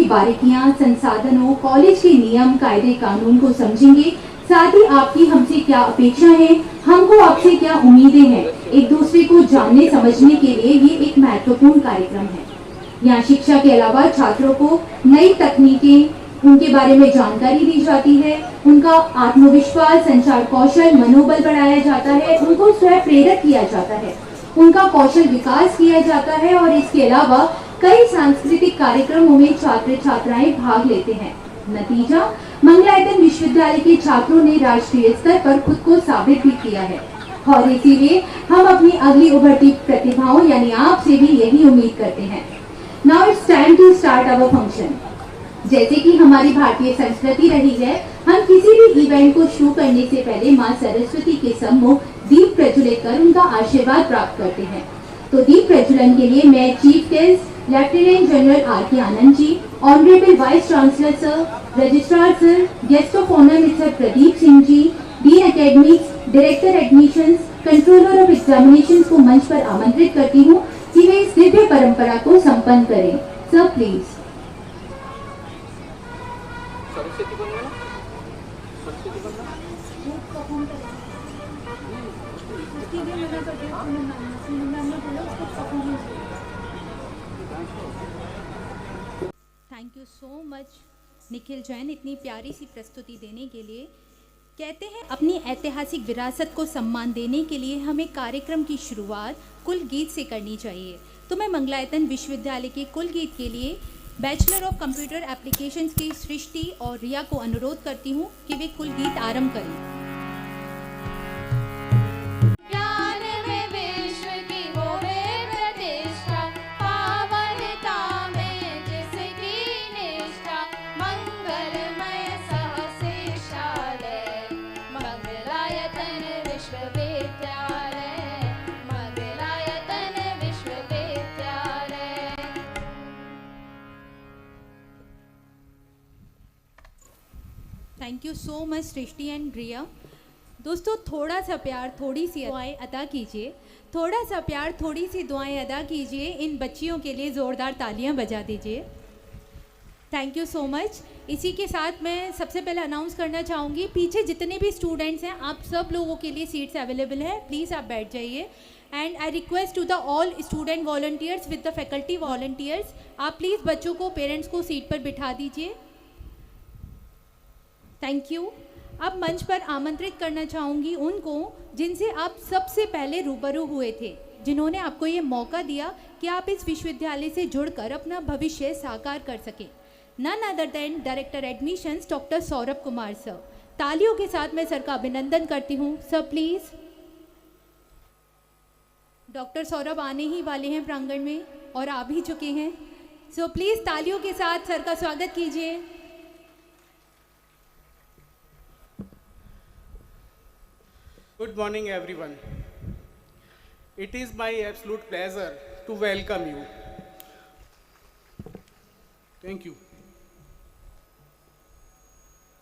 बारीकियां, संसाधनों, कॉलेज के नियम, कायदे, कानून को समझेंगे। साथ ही आपकी हमसे क्या अपेक्षा है, हमको आपसे क्या उम्मीदें हैं, एक दूसरे को जानने समझने के लिए ये एक महत्वपूर्ण कार्यक्रम है। यहाँ शिक्षा के अलावा छात्रों को नई तकनीकें, उनके बारे में जानकारी दी जाती है, उनका आत्मविश्वास, संचार कौशल, मनोबल बढ़ाया जाता है, उनको स्वयं प्रेरित किया जाता है, उनका कौशल विकास किया जाता है और इसके अलावा कई सांस्कृतिक कार्यक्रमों में छात्र छात्राएं भाग लेते हैं। नतीजा, मंगलायतन विश्वविद्यालय के छात्रों ने राष्ट्रीय स्तर पर खुद को साबित भी किया है और इसीलिए हम अपनी अगली उभरती प्रतिभाओं यानी आपसे भी यही उम्मीद करते हैं। Now it's time to start our function. जैसे कि हमारी भारतीय संस्कृति रही है, हम किसी भी इवेंट को शुरू करने से पहले मां सरस्वती के सम्मुख दीप प्रज्वलित कर उनका आशीर्वाद प्राप्त करते हैं। तो दीप प्रज्वलन के लिए मैं chief guest lieutenant general R K Anand ji, honourable vice chancellor sir, registrar sir, guest of honour mister Pradeep Singh ji, dean academics, director admissions, controller of examinations को मंच पर आमंत्रित करती हूँ कि वे इस दिव्य परंपरा को संपन्न करें। Sir please. Thank you so much Nikhil Jain, इतनी प्यारी सी प्रस्तुति देने के लिए। कहते हैं अपनी ऐतिहासिक विरासत को सम्मान देने के लिए हमें कार्यक्रम की शुरुआत कुल गीत से करनी चाहिए। तो मैं मंगलायतन विश्वविद्यालय के कुल गीत के लिए बैचलर ऑफ कंप्यूटर एप्लीकेशंस की सृष्टि और रिया को अनुरोध करती हूँ कि वे कुल गीत आरंभ करें। Thank you so much Srishti and Riya. दोस्तों, थोड़ा सा प्यार, थोड़ी सी दुआएं अदा कीजिए, थोड़ा सा प्यार, थोड़ी सी दुआएं अदा कीजिए। इन बच्चियों के लिए ज़ोरदार तालियां बजा दीजिए। Thank you so much. इसी के साथ मैं सबसे पहले अनाउंस करना चाहूँगी, पीछे जितने भी स्टूडेंट्स हैं आप सब लोगों के लिए सीट्स अवेलेबल है, प्लीज़ आप बैठ जाइए। And I request to the all student volunteers with the faculty volunteers, आप प्लीज़ बच्चों को, पेरेंट्स को सीट पर बिठा दीजिए। Thank you. अब मंच पर आमंत्रित करना चाहूँगी उनको जिनसे आप सबसे पहले रूबरू हुए थे, जिन्होंने आपको ये मौका दिया कि आप इस विश्वविद्यालय से जुड़कर अपना भविष्य साकार कर सकें। None other than director admissions doctor Saurabh Kumar sir. तालियों के साथ मैं सर का अभिनंदन करती हूँ। Sir please. डॉक्टर सौरभ आने ही वाले हैं प्रांगण में और आ भी चुके हैं, सो प्लीज़ तालियों के साथ सर का स्वागत कीजिए। Good morning everyone. It is my absolute pleasure to welcome you. Thank you.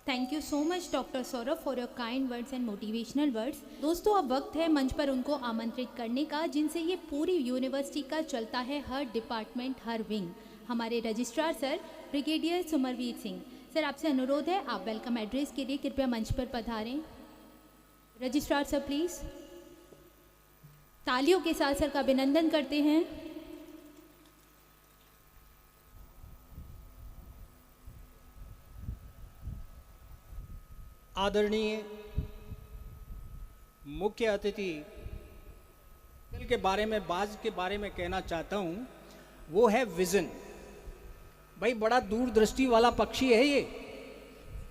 Thank you so much doctor Saurabh for your kind words and motivational words. दोस्तों, अब वक्त है मंच पर उनको आमंत्रित करने का जिनसे ये पूरी यूनिवर्सिटी का चलता है, हर डिपार्टमेंट, हर विंग। हमारे registrar sir brigadier Sumarveer Singh sir, आपसे अनुरोध है आप वेलकम एड्रेस के लिए कृपया मंच पर पधारें। Registrar sir please. तालियों के साथ सर का अभिनंदन करते हैं। आदरणीय मुख्य अतिथि के बारे में कहना चाहता हूँ, वो है विजन। भाई बड़ा दूरदृष्टि वाला पक्षी है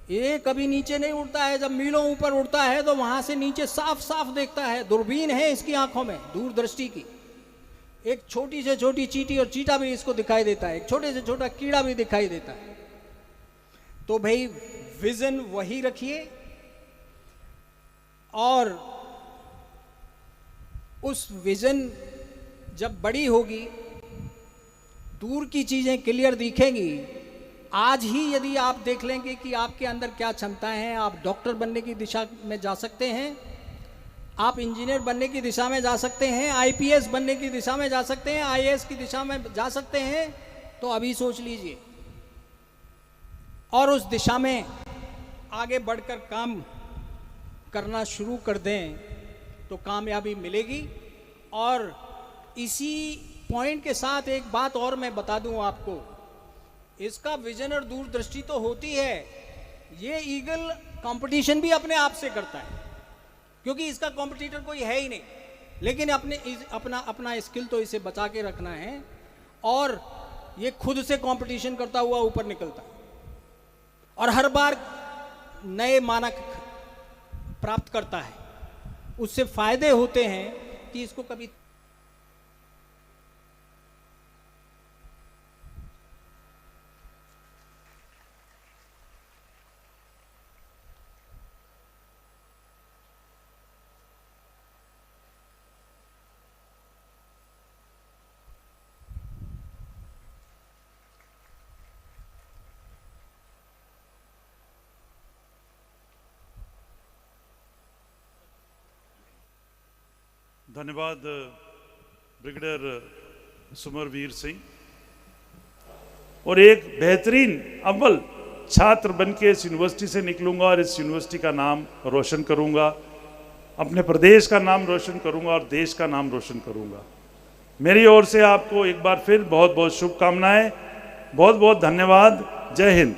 ये कभी नीचे नहीं उड़ता है, जब मीलों ऊपर उड़ता है तो वहाँ से नीचे साफ साफ देखता है। दूरबीन है इसकी आंखों में, दूरदृष्टि की। एक छोटी से छोटी चींटी और चीटा भी इसको दिखाई देता है, एक छोटे से छोटा कीड़ा भी दिखाई देता है। तो भाई विजन वही रखिए और उस विजन जब बड़ी होगी, दूर की चीजें क्लियर दिखेंगी। आज ही यदि आप देख लेंगे कि आपके अंदर क्या क्षमताएं हैं, आप डॉक्टर बनने की दिशा में जा सकते हैं, आप इंजीनियर बनने की दिशा में जा सकते हैं, आईपीएस बनने की दिशा में जा सकते हैं, आईएएस की दिशा में जा सकते हैं, तो अभी सोच लीजिए। और उस दिशा में आगे बढ़कर काम करना शुरू कर दें तो कामयाबी मिलेगी। और इसी पॉइंट के साथ एक बात और मैं बता दूं आपको, इसका विजन और दूरदृष्टि तो होती है, ये ईगल कंपटीशन भी अपने आप से करता है, क्योंकि इसका कॉम्पिटिटर कोई है ही नहीं, लेकिन अपना स्किल तो इसे बचा के रखना है और ये खुद से कंपटीशन करता हुआ ऊपर निकलता है और हर बार नए मानक प्राप्त करता है। उससे फायदे होते हैं कि इसको कभी धन्यवाद ब्रिगेडियर सुमरवीर सिंह। और एक बेहतरीन अव्वल छात्र बनके इस यूनिवर्सिटी से निकलूंगा और इस यूनिवर्सिटी का नाम रोशन करूंगा, अपने प्रदेश का नाम रोशन करूंगा और देश का नाम रोशन करूंगा। मेरी ओर से आपको एक बार फिर बहुत बहुत शुभकामनाएं, बहुत बहुत धन्यवाद। जय Hind.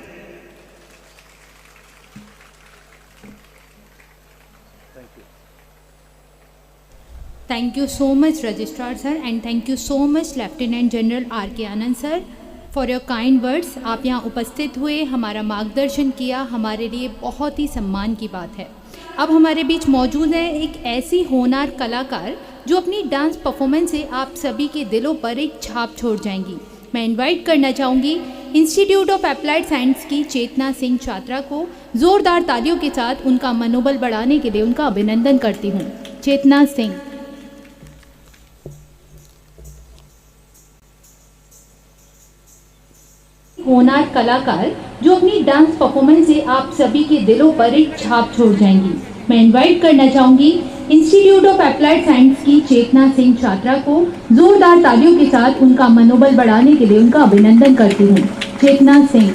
Thank you so much Registrar sir and thank you so much Lieutenant General R.K. Anand sir for your kind words। आप यहाँ उपस्थित हुए, हमारा मार्गदर्शन किया, हमारे लिए बहुत ही सम्मान की बात है। अब हमारे बीच मौजूद है एक ऐसी होनहार कलाकार जो अपनी डांस परफॉर्मेंस से आप सभी के दिलों पर एक छाप छोड़ जाएंगी। मैं इनवाइट करना चाहूँगी इंस्टीट्यूट ऑफ अप्लाइड साइंस की चेतना सिंह छात्रा को। ज़ोरदार तालियों के साथ उनका मनोबल बढ़ाने के लिए उनका अभिनंदन करती हूँ। चेतना सिंह। होनहार कलाकार जो अपनी डांस परफॉर्मेंस से आप सभी के दिलों पर एक छाप छोड़ जाएंगी। मैं इनवाइट करना चाहूँगी इंस्टीट्यूट ऑफ अप्लाइड साइंस की चेतना सिंह छात्रा को। जोरदार तालियों के साथ उनका मनोबल बढ़ाने के लिए उनका अभिनंदन करती हूँ। चेतना सिंह।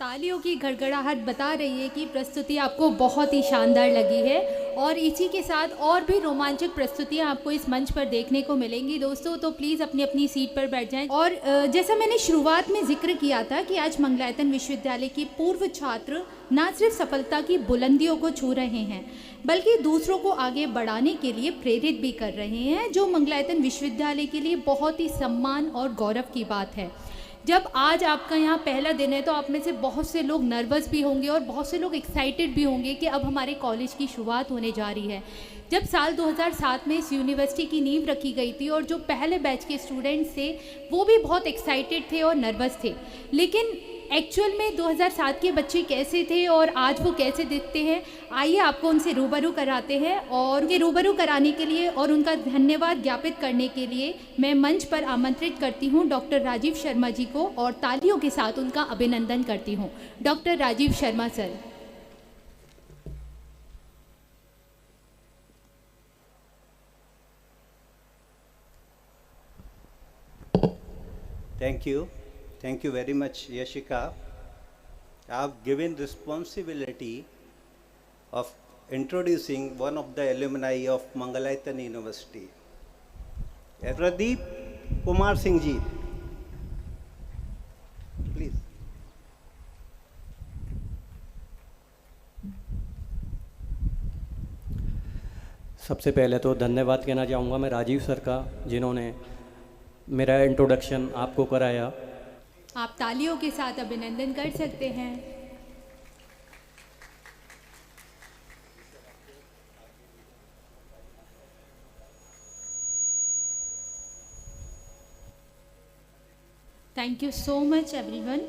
तालियों की गड़गड़ाहट बता रही है कि प्रस्तुति आपको बहुत ही शानदार लगी है और इसी के साथ और भी रोमांचक प्रस्तुतियां आपको इस मंच पर देखने को मिलेंगी दोस्तों। तो प्लीज़ अपनी अपनी सीट पर बैठ जाएं। और जैसा मैंने शुरुआत में जिक्र किया था कि आज मंगलायतन विश्वविद्यालय के पूर्व छात्र ना सिर्फ सफलता की बुलंदियों को छू रहे हैं बल्कि दूसरों को आगे बढ़ाने के लिए प्रेरित भी कर रहे हैं, जो मंगलायतन विश्वविद्यालय के लिए बहुत ही सम्मान और गौरव की बात है। जब आज आपका यहाँ पहला दिन है तो आप में से बहुत से लोग नर्वस भी होंगे और बहुत से लोग एक्साइटेड भी होंगे कि अब हमारे कॉलेज की शुरुआत होने जा रही है। जब साल 2007 में इस यूनिवर्सिटी की नींव रखी गई थी और जो पहले बैच के स्टूडेंट्स थे वो भी बहुत एक्साइटेड थे और नर्वस थे, लेकिन एक्चुअल में 2007 के बच्चे कैसे थे और आज वो कैसे दिखते हैं, आइए आपको उनसे रूबरू कराते हैं। और उनके रूबरू कराने के लिए और उनका धन्यवाद ज्ञापित करने के लिए मैं मंच पर आमंत्रित करती हूं डॉक्टर राजीव शर्मा जी को और तालियों के साथ उनका अभिनंदन करती हूं। Doctor Rajeev Sharma sir. Thank you very much, Yashika. I've given responsibility of introducing one of the alumni of Mangalaytan University, Pradeep Kumar Singh ji. Please. सबसे पहले तो धन्यवाद कहना चाहूँगा मैं राजीव सर का, जिन्होंने मेरा इंट्रोडक्शन आपको कराया। आप तालियों के साथ अभिनंदन कर सकते हैं। Thank you so much everyone.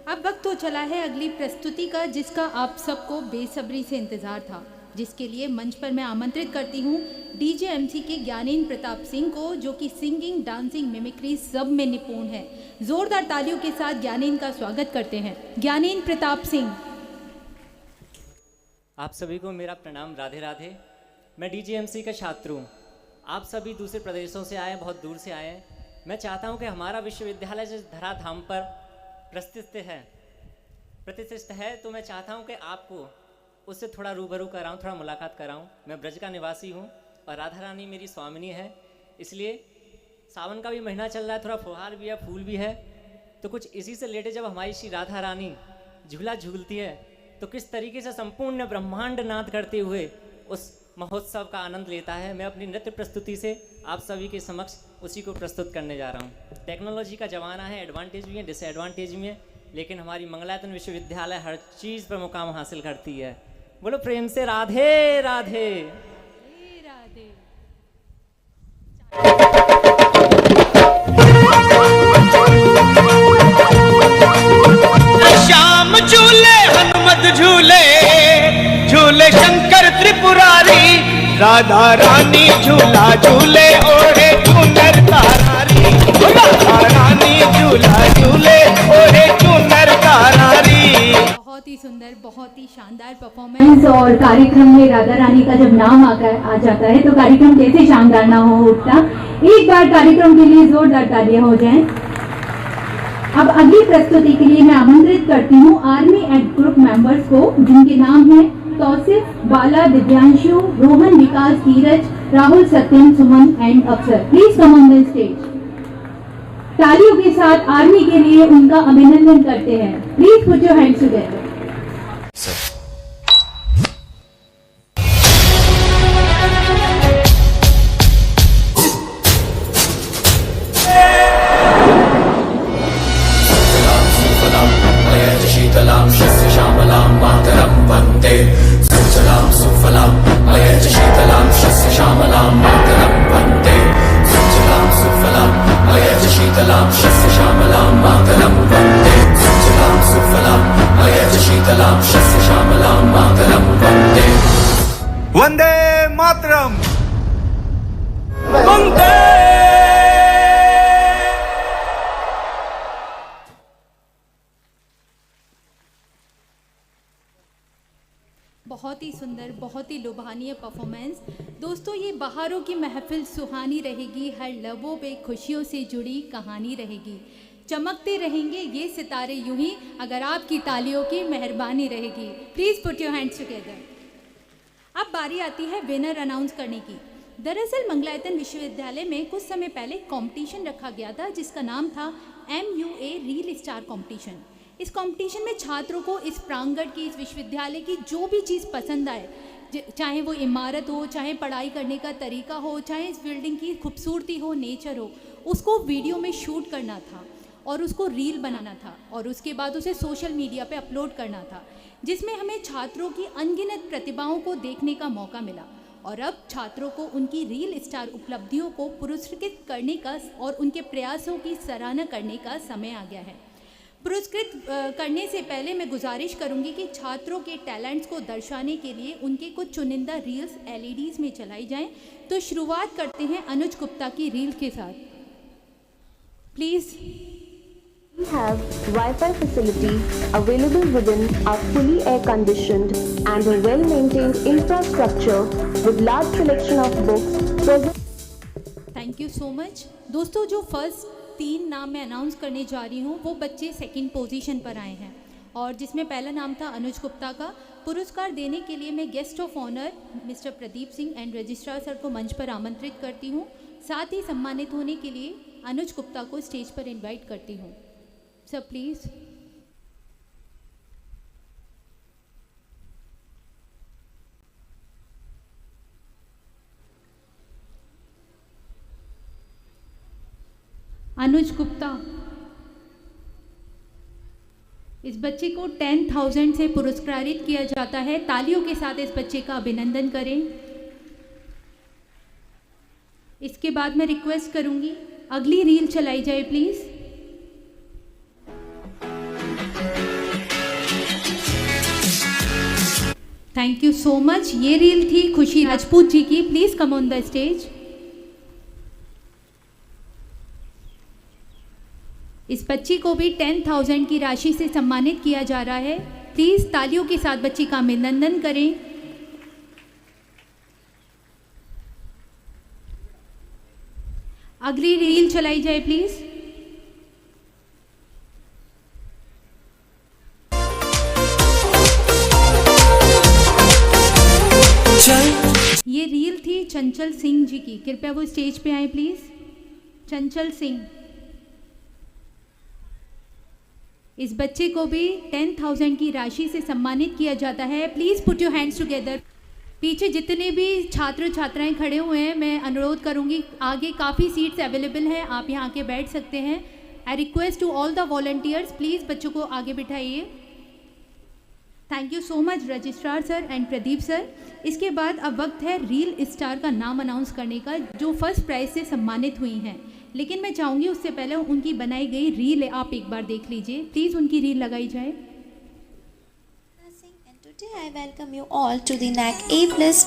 अब वक्त तो चला है अगली प्रस्तुति का, जिसका आप सबको बेसब्री से इंतज़ार था। जिसके लिए मंच पर मैं आमंत्रित करती हूँ DJMC के ज्ञानेंद्र प्रताप सिंह को, जो कि सिंगिंग, डांसिंग, मिमिक्री सब में निपुण है। जोरदार तालियों के साथ ज्ञानेंद्र का स्वागत करते हैं। ज्ञानेंद्र प्रताप सिंह। आप सभी को मेरा प्रणाम, राधे राधे। मैं DJMC का छात्र हूँ। आप सभी दूसरे प्रदेशों से आए, बहुत दूर से आए हैं। मैं चाहता हूँ कि हमारा विश्वविद्यालय जिस धराधाम पर प्रतिष्ठित है, तो मैं चाहता हूँ कि आपको उससे थोड़ा रूबरू कराऊँ, थोड़ा मुलाकात कराऊँ। मैं ब्रज का निवासी हूँ और राधा रानी मेरी स्वामिनी है, इसलिए सावन का भी महीना चल रहा है, थोड़ा फुहार भी है, फूल भी है, तो कुछ इसी से रिलेटेड जब हमारी श्री राधा रानी झूला झूलती है तो किस तरीके से संपूर्ण ब्रह्मांड नाद करते हुए उस महोत्सव का आनंद लेता है। मैं अपनी नृत्य प्रस्तुति से आप सभी के समक्ष उसी को प्रस्तुत करने जा रहा हूँ। टेक्नोलॉजी का ज़माना है, एडवांटेज भी है, डिसएडवांटेज भी है, लेकिन हमारी मंगलायतन विश्वविद्यालय हर चीज़ पर मुकाम हासिल करती है। बोलो प्रेम से राधे राधे। श्याम झूले हनुमत झूले, झूले शंकर त्रिपुरारी, राधा रानी झूला झूले ओढ़े चुनर तारारी, राधा रानी झूला झूले ओढ़े चुनर तारारी। बहुत ही सुंदर, बहुत ही शानदार परफॉर्मेंस। और कार्यक्रम में राधा रानी का जब नाम आ जाता है तो कार्यक्रम कैसे शानदार ना हो उठता। एक बार कार्यक्रम के लिए जोरदार तालियां हो जाएं। अब अगली प्रस्तुति के लिए मैं आमंत्रित करती हूँ आर्मी एंड ग्रुप मेंबर्स को, जिनके नाम हैं तौसिफ, बाला, दिव्यांशु, रोहन, विकास, धीरज, राहुल, सत्यम, सुमन एंड अफसर। Please come on the stage. तालियों के साथ आर्मी के लिए उनका अभिनंदन करते हैं। Please put your hands together. शीतलां शस्य श्यामलां मातरं वन्दे। सुजलां सुफलां मयच शीतलां शस्य श्यामलां मातरं वन्दे। सुजलां सुफलां मयच शीतलां शस्य श्यामलां मातरं वन्दे। सुजलां सुफलां मयच शीतलां शस्य श्यामलां मातरं वन्दे। वंदे मातरम, वंदे। बहुत ही सुंदर, बहुत ही लुभानीय परफॉर्मेंस। दोस्तों, ये बहारों की महफिल सुहानी रहेगी, हर लबों पे खुशियों से जुड़ी कहानी रहेगी। चमकते रहेंगे ये सितारे यूं ही अगर आपकी तालियों की मेहरबानी रहेगी। Please put your hands together. अब बारी आती है विनर अनाउंस करने की। दरअसल मंगलायतन विश्वविद्यालय में कुछ समय पहले कंपटीशन रखा गया था, जिसका नाम था MUA रील स्टार कंपटीशन। इस कंपटीशन में छात्रों को इस प्रांगण की, इस विश्वविद्यालय की जो भी चीज़ पसंद आए, चाहे वो इमारत हो, चाहे पढ़ाई करने का तरीका हो, चाहे इस बिल्डिंग की खूबसूरती हो, नेचर हो, उसको वीडियो में शूट करना था और उसको रील बनाना था और उसके बाद उसे सोशल मीडिया पे अपलोड करना था, जिसमें हमें छात्रों की अनगिनत प्रतिभाओं को देखने का मौका मिला। और अब छात्रों को उनकी रील स्टार उपलब्धियों को पुरस्कृत करने का और उनके प्रयासों की सराहना करने का समय आ गया है। पुरस्कृत करने से पहले मैं गुजारिश करूंगी कि छात्रों के टैलेंट्स को दर्शाने के लिए उनके कुछ चुनिंदा रील्स LEDs में चलाई जाएं। तो शुरुआत करते हैं अनुज गुप्ता की रील के साथ। Please. We have Wi-Fi facility available within our fully air-conditioned and a well-maintained infrastructure with large selection of books. Thank you so much. दोस्तों, जो फर्स्ट 3 नाम मैं अनाउंस करने जा रही हूँ वो बच्चे सेकंड पोजीशन पर आए हैं, और जिसमें पहला नाम था अनुज गुप्ता का। पुरस्कार देने के लिए मैं guest of honour mister Pradeep Singh and registrar sir को मंच पर आमंत्रित करती हूँ। साथ ही सम्मानित होने के लिए अनुज गुप्ता को स्टेज पर इनवाइट करती हूँ। Sir please. अनुज गुप्ता, इस बच्चे को 10,000 से पुरस्कृत किया जाता है। तालियों के साथ इस बच्चे का अभिनंदन करें। इसके बाद मैं रिक्वेस्ट करूंगी अगली रील चलाई जाए please. Thank you so much. ये रील थी खुशी राजपूत जी की। Please come on the stage. इस बच्ची को भी 10,000 की राशि से सम्मानित किया जा रहा है। प्लीज तालियों के साथ बच्ची का अभिनंदन करें। अगली रील चलाई जाए प्लीज। ये रील थी चंचल सिंह जी की। कृपया वो स्टेज पे आए प्लीज। चंचल सिंह। इस बच्चे को भी 10,000 की राशि से सम्मानित किया जाता है। Please put your hands together. पीछे जितने भी छात्र छात्राएं खड़े हुए हैं, मैं अनुरोध करूंगी, आगे काफ़ी सीट्स अवेलेबल हैं, आप यहाँ आके बैठ सकते हैं। I request to all the volunteers, please बच्चों को आगे बिठाइए। Thank you so much registrar sir and Pradeep sir. इसके बाद अब वक्त है रील स्टार का नाम अनाउंस करने का, जो फर्स्ट प्राइज से सम्मानित हुई हैं। लेकिन मैं चाहूँगी उससे पहले उनकी बनाई गई रील आप एक बार देख लीजिए। प्लीज़ उनकी रील लगाई जाए। Today I welcome you all to the NAC A+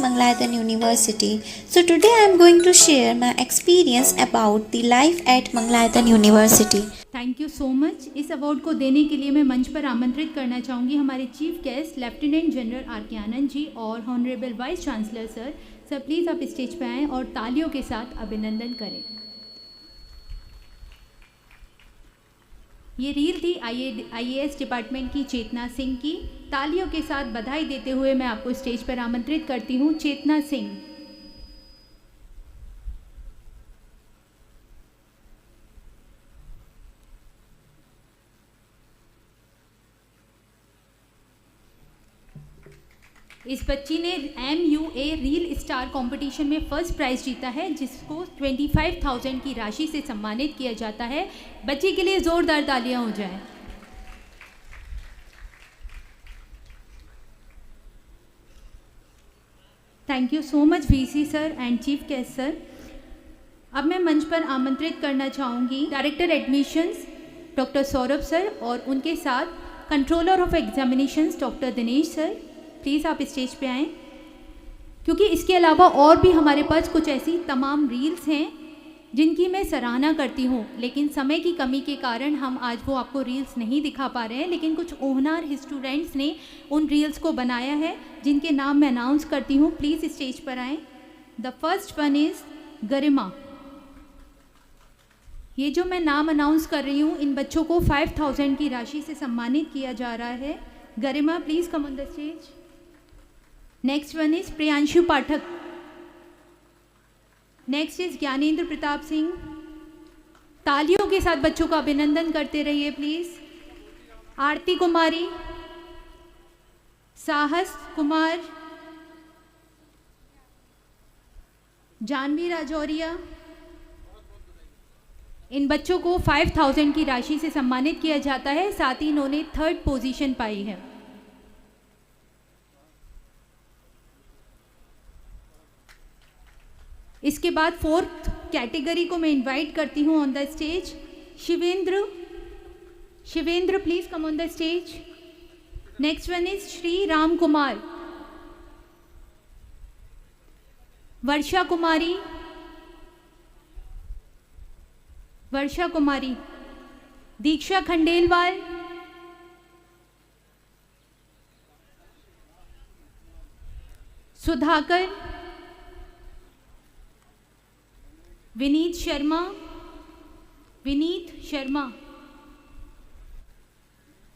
Mangalayatan University. So today I am going to share my experience about the life at Mangalayatan University. Thank you so much. इस award को देने के लिए मैं मंच पर आमंत्रित करना चाहूँगी हमारे chief guest lieutenant general R K Anand जी और honourable vice chancellor sir. Sir please आप स्टेज पर आएँ और तालियों के साथ अभिनंदन करें। ये रील थी IAS डिपार्टमेंट की चेतना सिंह की। तालियों के साथ बधाई देते हुए मैं आपको स्टेज पर आमंत्रित करती हूँ चेतना सिंह। इस बच्ची ने MUA रील स्टार कंपटीशन में फर्स्ट प्राइज जीता है, जिसको 25,000 की राशि से सम्मानित किया जाता है। बच्ची के लिए जोरदार तालियां हो जाएं। Thank you so much VC sir and chief guest sir. अब मैं मंच पर आमंत्रित करना चाहूँगी director admissions doctor Saurabh sir और उनके साथ controller of examinations doctor Dinesh sir. Please आप स्टेज पे आएँ, क्योंकि इसके अलावा और भी हमारे पास कुछ ऐसी तमाम रील्स हैं जिनकी मैं सराहना करती हूँ, लेकिन समय की कमी के कारण हम आज वो आपको रील्स नहीं दिखा पा रहे हैं। लेकिन कुछ होनहार स्टूडेंट्स ने उन रील्स को बनाया है, जिनके नाम मैं अनाउंस करती हूँ। प्लीज़ स्टेज पर आएँ। द फर्स्ट वन इज़ गरिमा। ये जो मैं नाम अनाउंस कर रही हूँ, इन बच्चों को 5,000 की राशि से सम्मानित किया जा रहा है। Garima please come on the stage. Next one is Priyanshu Pathak. Next is Gyanendra Pratap Singh. तालियों के साथ बच्चों का अभिनंदन करते रहिए प्लीज। आरती कुमारी, साहस कुमार, जानवी राजौरिया। इन बच्चों को 5,000 की राशि से सम्मानित किया जाता है, साथ ही इन्होंने 3rd पोजीशन पाई है। इसके बाद 4th कैटेगरी को मैं इनवाइट करती हूँ on the stage. Shivendra please come on the stage. Next one is Shri Ram Kumar, Varsha Kumari, Diksha Khandelwal, Sudhakar, Vineet Sharma,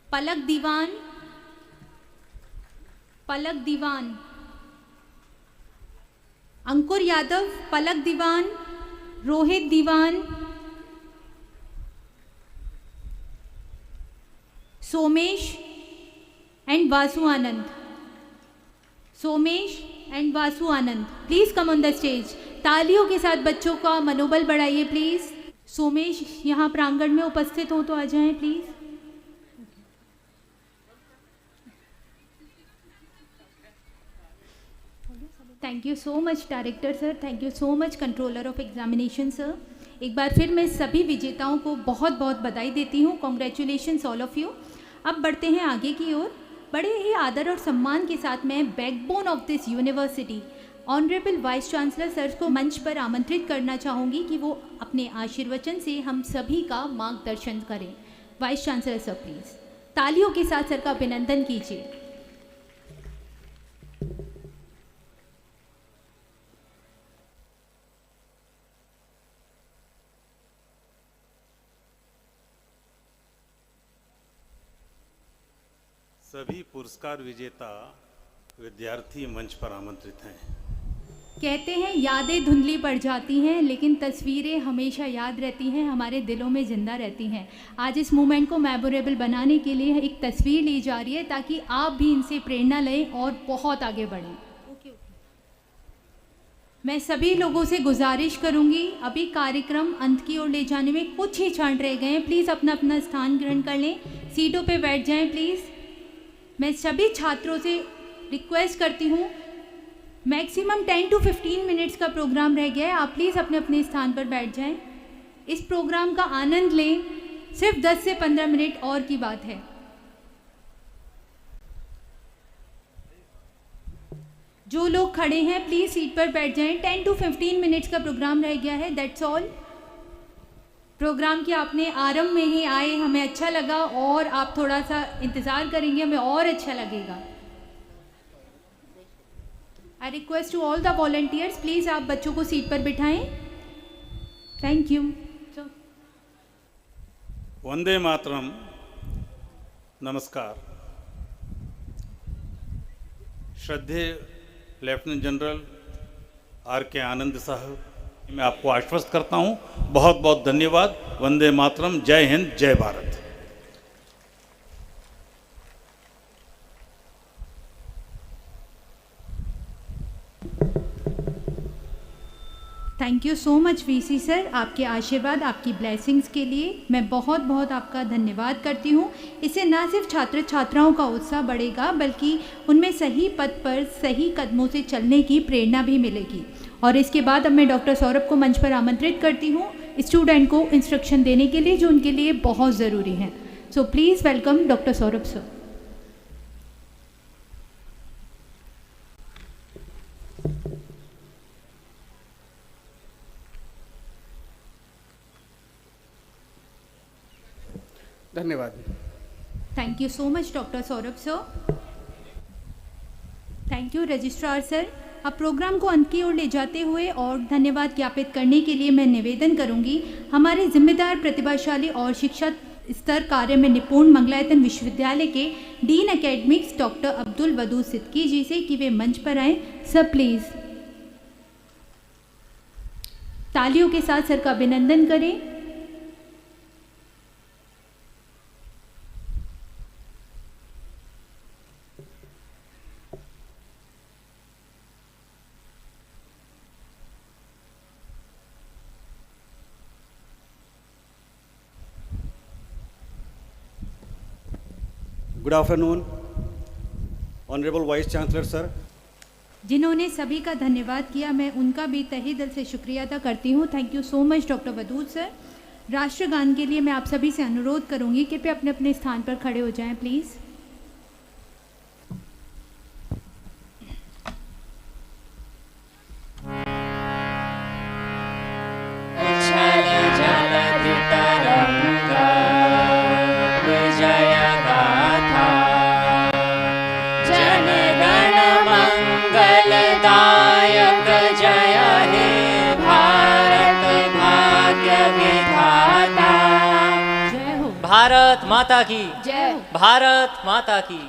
Palak Diwan, Ankur Yadav, Palak Diwan, Rohit Diwan, Somesh and Vasu Anand. Please come on the stage. तालियों के साथ बच्चों का मनोबल बढ़ाइए प्लीज। सोमेश यहाँ प्रांगण में उपस्थित हो तो आ जाएं please. Thank you so much director sir, thank you so much controller of examination sir. एक बार फिर मैं सभी विजेताओं को बहुत बहुत बधाई देती हूँ। Congratulations all of you. अब बढ़ते हैं आगे की ओर। बड़े ही आदर और सम्मान के साथ मैं backbone of this university honourable vice chancellor sir को मंच पर आमंत्रित करना चाहूँगी कि वो अपने आशीर्वचन से हम सभी का मार्गदर्शन करें। वाइस चांसलर सर प्लीज़ तालियों के साथ सर का अभिनंदन कीजिए। सभी पुरस्कार विजेता विद्यार्थी मंच पर आमंत्रित हैं। कहते हैं यादें धुंधली पड़ जाती हैं लेकिन तस्वीरें हमेशा याद रहती हैं, हमारे दिलों में ज़िंदा रहती हैं। आज इस मोमेंट को मेमोरेबल बनाने के लिए एक तस्वीर ली जा रही है ताकि आप भी इनसे प्रेरणा लें और बहुत आगे बढ़ें। मैं सभी लोगों से गुजारिश करूंगी, अभी कार्यक्रम अंत की ओर ले जाने में कुछ ही क्षण रह गए हैं। प्लीज़ अपना अपना स्थान ग्रहण कर लें, सीटों पे बैठ जाएं प्लीज़। मैं सभी छात्रों से रिक्वेस्ट करती हूँ, मैक्सिमम 10 to 15 मिनट्स का प्रोग्राम रह गया है, आप प्लीज़ अपने अपने स्थान पर बैठ जाएं। इस प्रोग्राम का आनंद लें, सिर्फ 10 से 15 मिनट और की बात है। जो लोग खड़े हैं प्लीज़ सीट पर बैठ जाएं। 10 to 15 मिनट्स का प्रोग्राम रह गया है, दैट्स ऑल। प्रोग्राम के आपने आरंभ में ही आए, हमें अच्छा लगा और आप थोड़ा सा इंतज़ार करेंगे, हमें और अच्छा लगेगा। I request to all the volunteers, please आप बच्चों को सीट पर बिठाएं। Thank you. वंदे मातरम। नमस्कार। श्रद्धेय लेफ्टिनेंट जनरल R.K. आनंद साहब, मैं आपको आश्वस्त करता हूं, बहुत बहुत धन्यवाद। वंदे मातरम। जय हिंद, जय Bharat. Thank you so much VC sir, आपके आशीर्वाद, आपकी ब्लेसिंग्स के लिए मैं बहुत बहुत आपका धन्यवाद करती हूँ। इससे ना सिर्फ छात्र छात्राओं का उत्साह बढ़ेगा बल्कि उनमें सही पथ पर सही कदमों से चलने की प्रेरणा भी मिलेगी। और इसके बाद अब मैं डॉक्टर सौरभ को मंच पर आमंत्रित करती हूँ स्टूडेंट को इंस्ट्रक्शन देने के लिए जो उनके लिए बहुत ज़रूरी है। So please welcome doctor Saurabh sir. धन्यवाद। Thank you so much doctor Saurabh sir. Thank you registrar sir. अब प्रोग्राम को अंत की ओर ले जाते हुए और धन्यवाद ज्ञापित करने के लिए मैं निवेदन करूंगी हमारे जिम्मेदार, प्रतिभाशाली और शिक्षा स्तर कार्य में निपुण मंगलायतन विश्वविद्यालय के dean academics doctor Abdul Wadood Siddiqui ji से कि वे मंच पर आएँ। सर प्लीज़ तालियों के साथ सर का अभिनंदन करें। Good afternoon honourable vice chancellor sir. जिन्होंने सभी का धन्यवाद किया, मैं उनका भी तहे दिल से शुक्रिया अदा करती हूँ। Thank you so much doctor Wadood sir. राष्ट्रगान के लिए मैं आप सभी से अनुरोध करूँगी कि कृपया अपने अपने स्थान पर खड़े हो जाएं प्लीज़। भारत माता की जय। भारत माता की